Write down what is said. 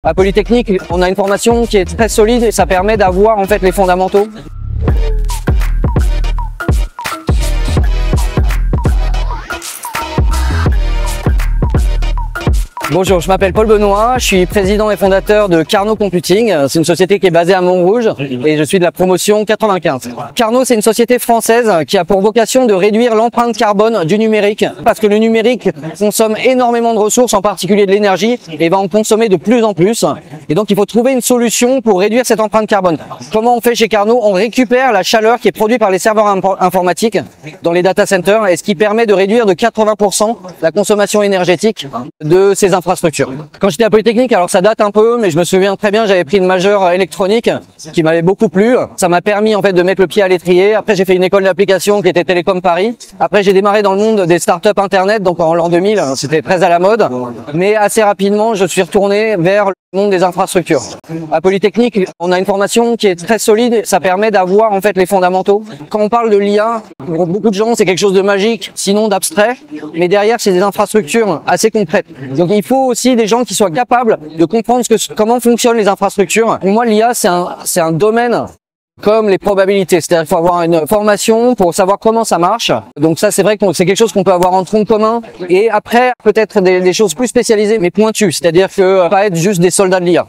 À Polytechnique, on a une formation qui est très solide et ça permet d'avoir en fait les fondamentaux. Bonjour, je m'appelle Paul Benoît, je suis président et fondateur de Carnot Computing. C'est une société qui est basée à Montrouge et je suis de la promotion 95. Carnot, c'est une société française qui a pour vocation de réduire l'empreinte carbone du numérique parce que le numérique consomme énormément de ressources, en particulier de l'énergie, et va en consommer de plus en plus. Et donc, il faut trouver une solution pour réduire cette empreinte carbone. Comment on fait chez Carnot? On récupère la chaleur qui est produite par les serveurs informatiques dans les data centers et ce qui permet de réduire de 80% la consommation énergétique de ces infrastructures. Quand j'étais à Polytechnique, alors ça date un peu, mais je me souviens très bien, j'avais pris une majeure électronique qui m'avait beaucoup plu. Ça m'a permis en fait de mettre le pied à l'étrier. Après, j'ai fait une école d'application qui était Télécom Paris. Après, j'ai démarré dans le monde des startups internet, donc en l'an 2000, c'était très à la mode. Mais assez rapidement, je suis retourné vers le monde des infrastructures. À Polytechnique, on a une formation qui est très solide. Ça permet d'avoir en fait les fondamentaux. Quand on parle de l'IA, pour beaucoup de gens, c'est quelque chose de magique, sinon d'abstrait. Mais derrière, c'est des infrastructures assez concrètes. Donc, il faut aussi des gens qui soient capables de comprendre comment fonctionnent les infrastructures. Pour moi, l'IA, c'est un domaine comme les probabilités. C'est-à-dire qu'il faut avoir une formation pour savoir comment ça marche. Donc ça, c'est vrai que c'est quelque chose qu'on peut avoir en tronc commun. Et après, peut-être des choses plus spécialisées, mais pointues. C'est-à-dire que pas être juste des soldats de l'IA.